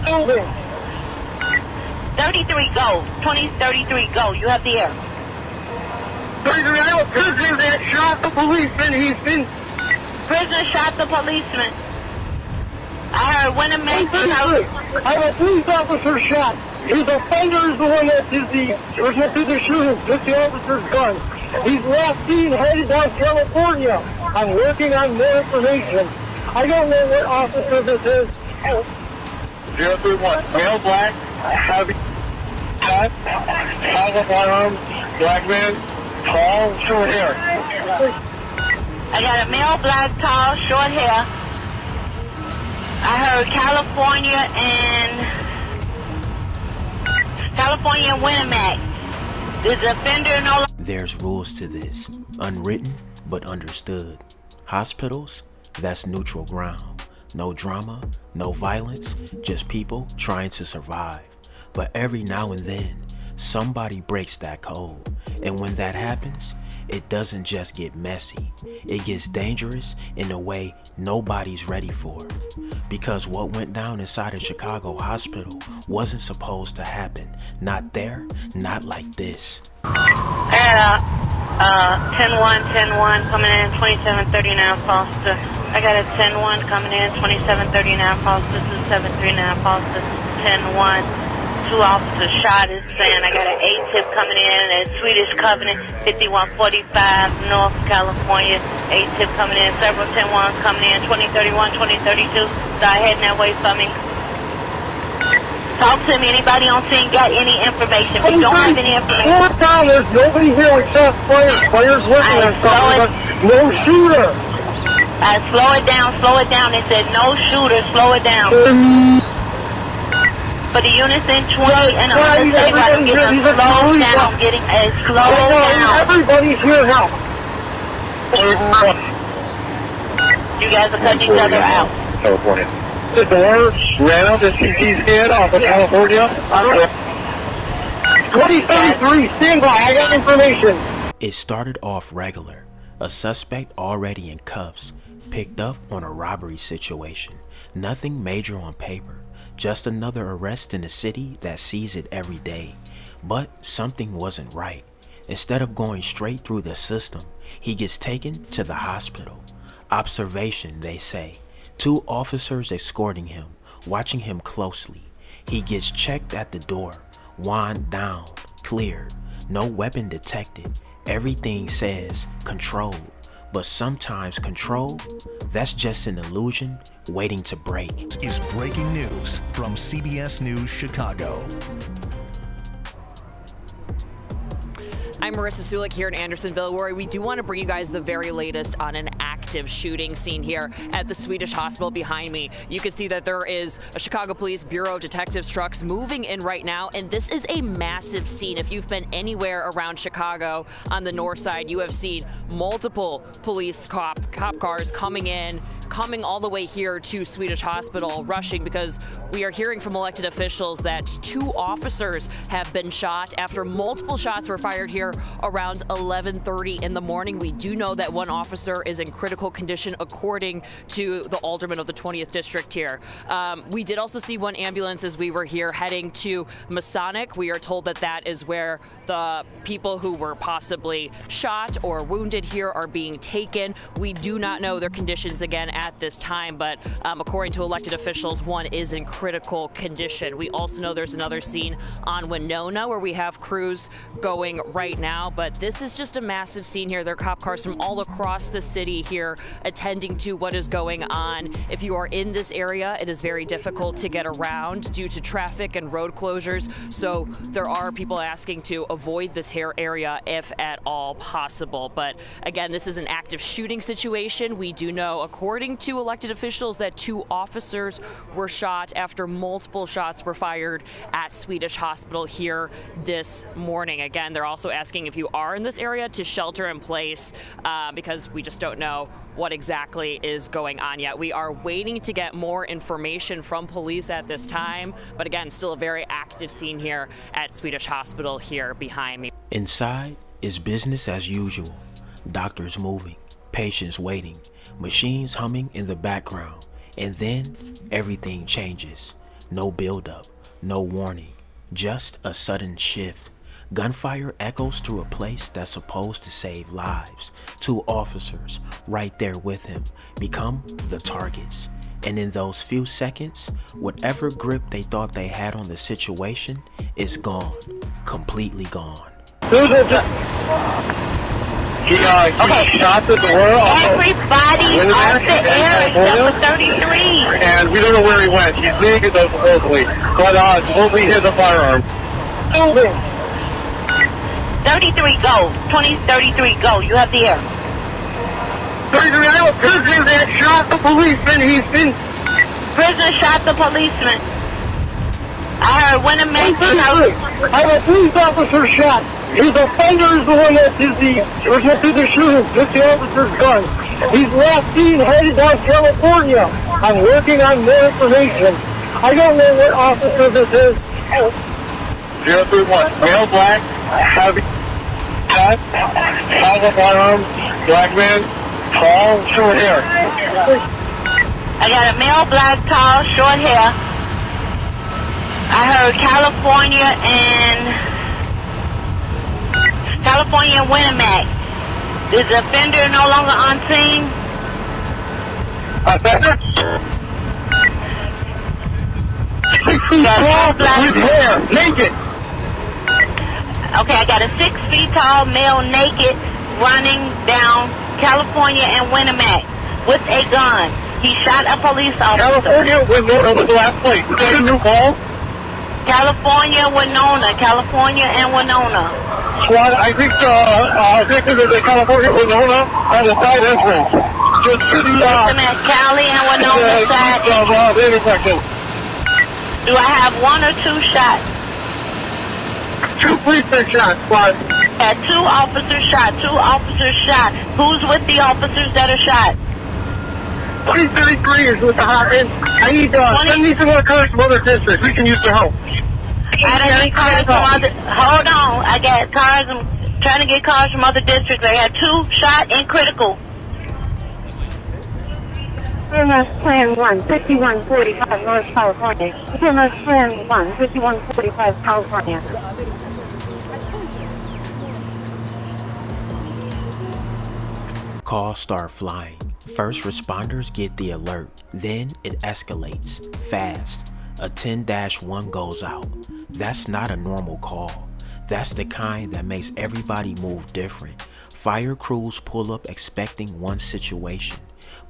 building. 33, go. 2033, go. You have the air. 33, I have a prisoner that shot the policeman. Prisoner shot the policeman. I heard when a man... I have a police officer shot. His offender is the one that did the original to the shooting. Took the officer's gun. He's last seen headed down California. I'm working on more information. I don't know what officer this is. 031, male black, heavy, hat, has a firearm, black man, tall, short hair. I got a male, black, tall, short hair. I heard California and Winamac. Is the offender no? There's rules to this, unwritten but understood. Hospitals, that's neutral ground. No drama, no violence, just people trying to survive. But every now and then, somebody breaks that code. And when that happens, it doesn't just get messy. It gets dangerous in a way nobody's ready for. Because what went down inside a Chicago hospital wasn't supposed to happen. Not there, not like this. I got a 10-1 coming in, 2739 Foster. I got a 10-1 coming in, 2739 Foster. This is 739 Foster. 10-1. Two officers shot is saying I got an 8-tip coming in at Swedish Covenant, 5145 North California. 8-tip coming in, several 10-1s coming in, 2031, 2032. Start heading that way for me. Talk to me. Anybody on scene got any information? If you don't have any information. Slow it down. There's nobody here except players. Players looking at something. No shooter. Slow it down, slow it down. It said no shooter, slow it down. For the units in 20 and under, everybody's getting slow down, slow down. Everybody's here now. You guys are cutting each other out. California. The door ran out the CT scan off of California. 2033, stand by. I got information. It started off regular. A suspect already in cuffs, picked up on a robbery situation. Nothing major on paper. Just another arrest in a city that sees it every day. But something wasn't right. Instead of going straight through the system, he gets taken to the hospital. Observation, they say. 2 officers escorting him, watching him closely. He gets checked at the door. Wand down, cleared. No weapon detected. Everything says controlled. But sometimes control, that's just an illusion waiting to break. Is breaking news from CBS News Chicago. I'm Marissa Sulik here in Andersonville, where we do want to bring you guys the very latest on an active shooting scene here at the Swedish Hospital behind me. You can see that there is a Chicago Police Bureau of Detectives trucks moving in right now, and this is a massive scene. If you've been anywhere around Chicago on the north side, you have seen multiple police cop cars coming in, coming all the way here to Swedish Hospital, rushing because we are hearing from elected officials that 2 officers have been shot after multiple shots were fired here around 11:30 in the morning. We do know that 1 officer is in critical condition according to the alderman of the 20th district here. We did also see 1 ambulance as we were here heading to Masonic. We are told that that is where the people who were possibly shot or wounded here are being taken. We do not know their conditions again at this time, but according to elected officials, 1 is in critical condition. We also know there's another scene on Winona where we have crews going right now, but this is just a massive scene here. There are cop cars from all across the city here attending to what is going on. If you are in this area, it is very difficult to get around due to traffic and road closures, so there are people asking to avoid this area if at all possible. But again, this is an active shooting situation. We do know, according to elected officials, that 2 officers were shot after multiple shots were fired at Swedish Hospital here this morning. Again, they're also asking if you are in this area to shelter in place because we just don't know what exactly is going on yet. We are waiting to get more information from police at this time, but again, still a very active scene here at Swedish Hospital here behind me. Inside is business as usual. Doctors moving, patients waiting, machines humming in the background, and then everything changes. No buildup, no warning, just a sudden shift. Gunfire echoes through a place that's supposed to save lives. 2 officers, right there with him, become the targets. And in those few seconds, whatever grip they thought they had on the situation is gone, completely gone. He shot the door off. Everybody off the air except for 33. And we don't know where he went. He's leaving though supposedly. But supposedly he has a firearm. 33, go. 2033, go. You have the air. 33, I know a prisoner that shot the policeman. Prisoner shot the policeman. I heard when a man I have a police officer shot. His offender is the one that did the shooting. Just the officer's gun. He's last seen headed down California. I'm working on more information. I don't know what officer this is. 031, male black, heavy hat, has a firearm, black man, tall, short hair. I got a male, black, tall, short hair. I heard California and Winamac. Is the offender no longer on scene? Tall, with hair, naked. Okay, I got a 6 feet tall male naked running down California and Winamac with a gun. He shot a police officer. California with the last plate. Is that a new call? California and Winona. SWAT, I think there's a California Winona on the side entrance. Just to the Cali and Winona side entrance. The intersection. Do I have 1 or 2 shots? 2 policemen shot, SWAT. 2 officers shot. Who's with the officers that are shot? 2033 is with the hot end. I need send me some more cars from other districts. We can use their help. I don't need cars from other. Hold on, I got cars. I'm trying to get cars from other districts. I got 2 shot and critical. MS Plan 1, 5145 North California. MS Plan 1, 5145 California. Calls start flying. First responders get the alert. Then it escalates fast. A 10-1 goes out. That's not a normal call. That's the kind that makes everybody move different. Fire crews pull up expecting one situation,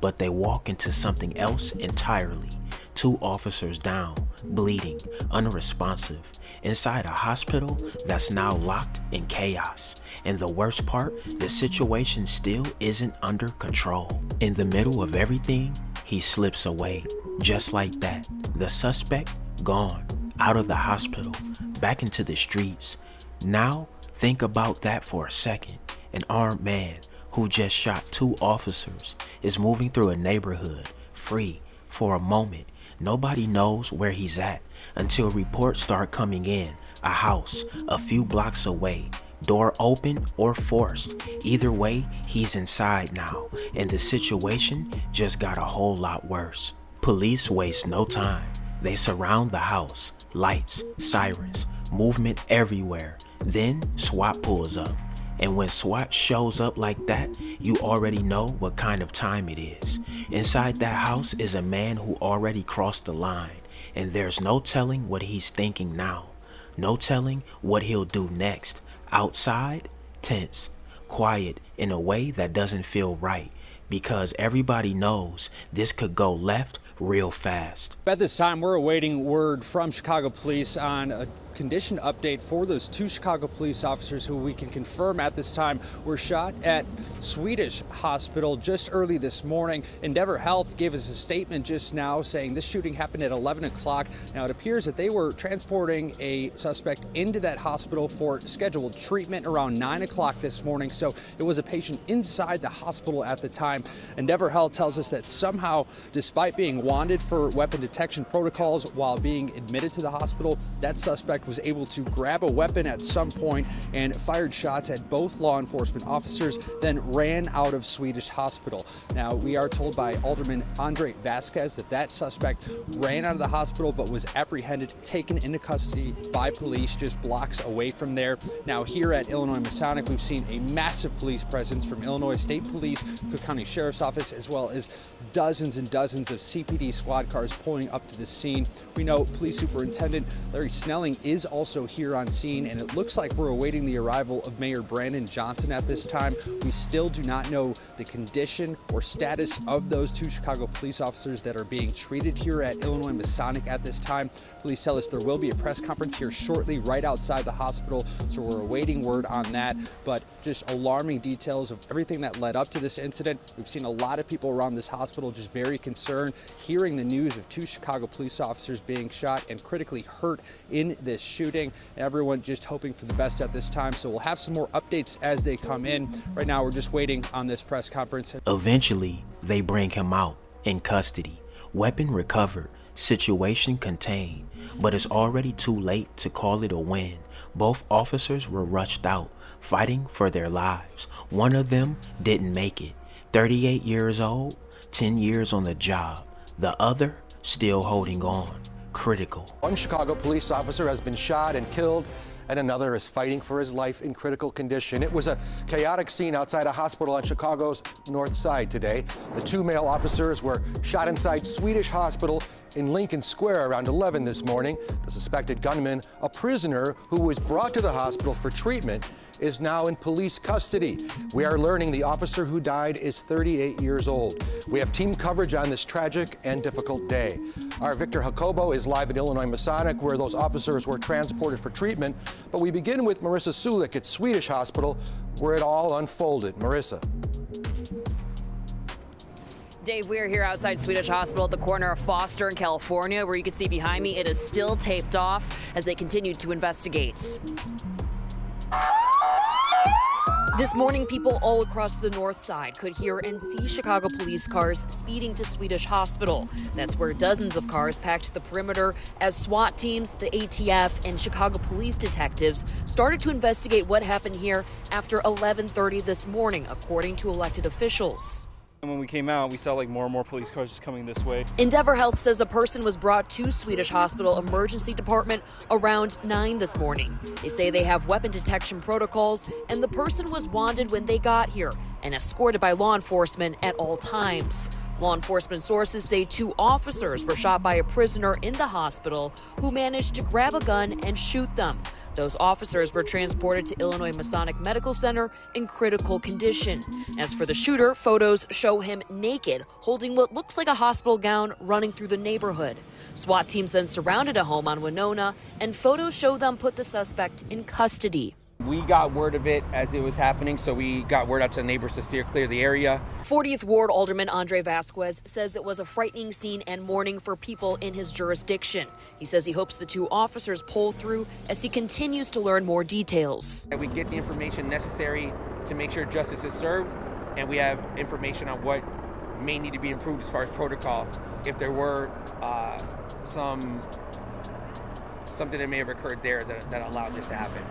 but they walk into something else entirely. 2 officers down, bleeding, unresponsive, inside a hospital that's now locked in chaos. And the worst part, the situation still isn't under control. In the middle of everything, he slips away. Just like that, the suspect gone, out of the hospital, back into the streets. Now, think about that for a second. An armed man who just shot 2 officers is moving through a neighborhood, free, for a moment. Nobody knows where he's at until reports start coming in. A house a few blocks away, door open or forced. Either way, he's inside now, and the situation just got a whole lot worse. Police waste no time. They surround the house, lights, sirens, movement everywhere. Then SWAT pulls up. And when SWAT shows up like that, you already know what kind of time it is. Inside that house is a man who already crossed the line, and there's no telling what he's thinking now. No telling what he'll do next. Outside, tense, quiet in a way that doesn't feel right, because everybody knows this could go left real fast. At this time, we're awaiting word from Chicago police on a condition update for those 2 Chicago police officers who we can confirm at this time were shot at Swedish Hospital just early this morning. Endeavor Health gave us a statement just now saying this shooting happened at 11 o'clock. Now it appears that they were transporting a suspect into that hospital for scheduled treatment around 9 o'clock this morning. So it was a patient inside the hospital at the time. Endeavor Health tells us that somehow, despite being wanted for weapon detection protocols while being admitted to the hospital, that suspect was able to grab a weapon at some point and fired shots at both law enforcement officers, then ran out of Swedish Hospital. Now, we are told by Alderman Andre Vasquez that suspect ran out of the hospital but was apprehended, taken into custody by police just blocks away from there. Now, here at Illinois Masonic, we've seen a massive police presence from Illinois State Police, Cook County Sheriff's Office, as well as dozens and dozens of CPD squad cars pulling up to the scene. We know Police Superintendent Larry Snelling is also here on scene, and it looks like we're awaiting the arrival of Mayor Brandon Johnson at this time. We still do not know the condition or status of those 2 Chicago police officers that are being treated here at Illinois Masonic at this time. Police tell us there will be a press conference here shortly right outside the hospital, so we're awaiting word on that. But just alarming details of everything that led up to this incident. We've seen a lot of people around this hospital just very concerned hearing the news of 2 Chicago police officers being shot and critically hurt in this shooting. Everyone just hoping for the best at this time. So we'll have some more updates as they come in. Right now, we're just waiting on this press conference. Eventually, they bring him out in custody. Weapon recovered, situation contained, but it's already too late to call it a win. Both officers were rushed out, fighting for their lives. One of them didn't make it. 38 years old, 10 years on the job. The other still holding on. Critical. One Chicago police officer has been shot and killed, and another is fighting for his life in critical condition. It was a chaotic scene outside a hospital on Chicago's North Side today. The 2 male officers were shot inside Swedish Hospital in Lincoln Square around 11 this morning. The suspected gunman, a prisoner who was brought to the hospital for treatment, is now in police custody. We are learning the officer who died is 38 years old. We have team coverage on this tragic and difficult day. Our Victor Jacobo is live at Illinois Masonic, where those officers were transported for treatment. But we begin with Marissa Sulik at Swedish Hospital, where it all unfolded. Marissa. Dave, we are here outside Swedish Hospital at the corner of Foster and California, where you can see behind me it is still taped off as they continue to investigate. This morning, people all across the north side could hear and see Chicago police cars speeding to Swedish Hospital. That's where dozens of cars packed the perimeter as SWAT teams, the ATF, and Chicago police detectives started to investigate what happened here after 11:30 this morning, according to elected officials. And when we came out, we saw like more and more police cars just coming this way. Endeavor Health says a person was brought to Swedish Hospital Emergency Department around 9 this morning. They say they have weapon detection protocols, and the person was wanded when they got here and escorted by law enforcement at all times. Law enforcement sources say 2 officers were shot by a prisoner in the hospital who managed to grab a gun and shoot them. Those officers were transported to Illinois Masonic Medical Center in critical condition. As for the shooter, photos show him naked, holding what looks like a hospital gown, running through the neighborhood. SWAT teams then surrounded a home on Winona, and photos show them put the suspect in custody. We got word of it as it was happening, so we got word out to the neighbors to steer clear the area. 40th Ward Alderman Andre Vasquez says it was a frightening scene and mourning for people in his jurisdiction. He says he hopes the 2 officers pull through as he continues to learn more details. We get the information necessary to make sure justice is served, and we have information on what may need to be improved as far as protocol. If there were something that may have occurred there that allowed this to happen.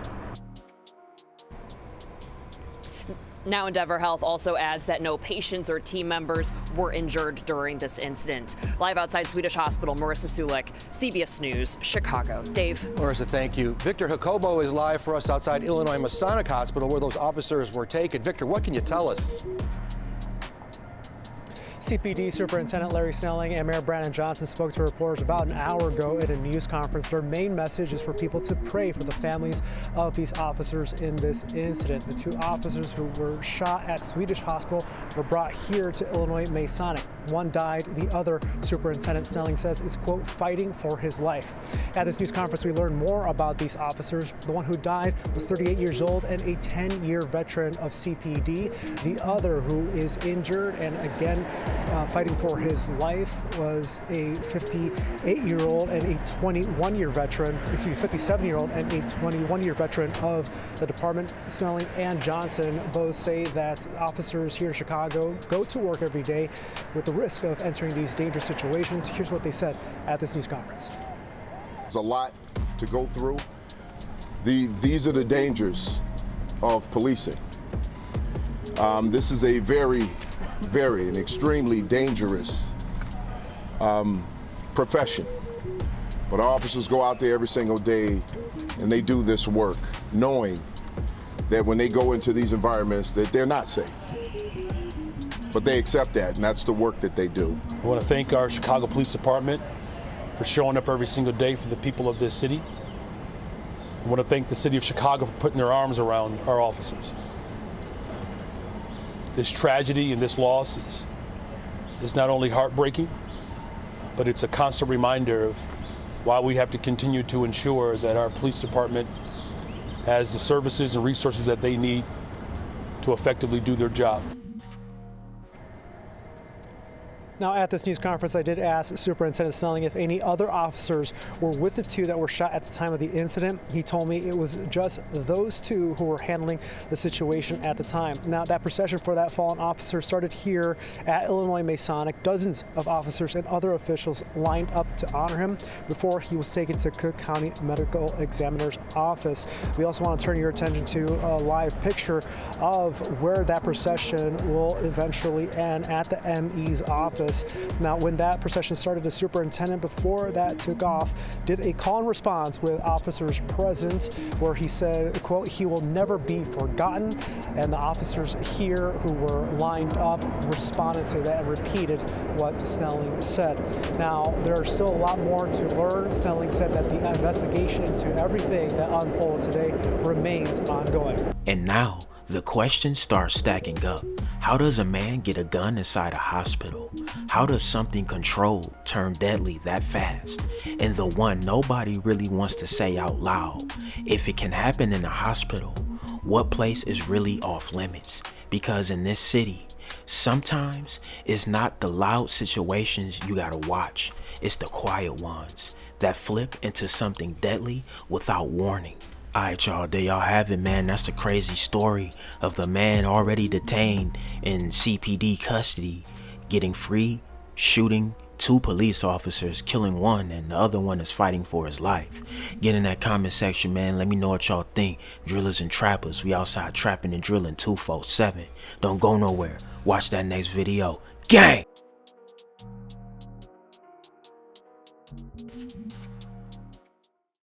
Now, Endeavor Health also adds that no patients or team members were injured during this incident. Live outside Swedish Hospital, Marissa Sulik, CBS News, Chicago. Dave. Marissa, thank you. Victor Jacobo is live for us outside Illinois Masonic Hospital, where those officers were taken. Victor, what can you tell us? CPD Superintendent Larry Snelling and Mayor Brandon Johnson spoke to reporters about an hour ago at a news conference. Their main message is for people to pray for the families of these officers in this incident. The 2 officers who were shot at Swedish Hospital were brought here to Illinois Masonic. One died. The other, Superintendent Snelling says, is, quote, fighting for his life. At this news conference, we learned more about these officers. The one who died was 38 years old and a 10-year veteran of CPD. The other, who is injured and again fighting for his life, was a 58-year-old and a 21-year veteran, 57-year-old and a 21-year veteran of the department. Snelling and Johnson both say that officers here in Chicago go to work every day with the risk of entering these dangerous situations. Here's what they said at this news conference. There's a lot to go through, These are the dangers of policing. This is a very and extremely dangerous profession. But our officers go out there every single day and they do this work, knowing that when they go into these environments that they're not safe. But they accept that, and that's the work that they do. I want to thank our Chicago Police Department for showing up every single day for the people of this city. I want to thank the city of Chicago for putting their arms around our officers. This tragedy and this loss is not only heartbreaking, but it's a constant reminder of why we have to continue to ensure that our police department has the services and resources that they need to effectively do their job. Now, at this news conference, I did ask Superintendent Snelling if any other officers were with the two that were shot at the time of the incident. He told me it was just those two who were handling the situation at the time. Now, that procession for that fallen officer started here at Illinois Masonic. Dozens of officers and other officials lined up to honor him before he was taken to Cook County Medical Examiner's office. We also want to turn your attention to a live picture of where that procession will eventually end at the ME's office. Now, when that procession started, the superintendent, before that took off, did a call and response with officers present where he said, quote, "He will never be forgotten." And the officers here who were lined up responded to that and repeated what Snelling said. Now, there are still a lot more to learn. Snelling said that the investigation into everything that unfolded today remains ongoing. And now, the questions start stacking up. How does a man get a gun inside a hospital? How does something controlled turn deadly that fast? And the one nobody really wants to say out loud, if it can happen in a hospital, what place is really off limits? Because in this city, sometimes it's not the loud situations you gotta watch, it's the quiet ones that flip into something deadly without warning. Alright y'all, there y'all have it, man. That's the crazy story of the man already detained in CPD custody, getting free, shooting 2 police officers, killing 1, and the other one is fighting for his life. Get in that comment section, man. Let me know what y'all think. Drillers and trappers, we outside trapping and drilling 247. Don't go nowhere. Watch that next video. Gang!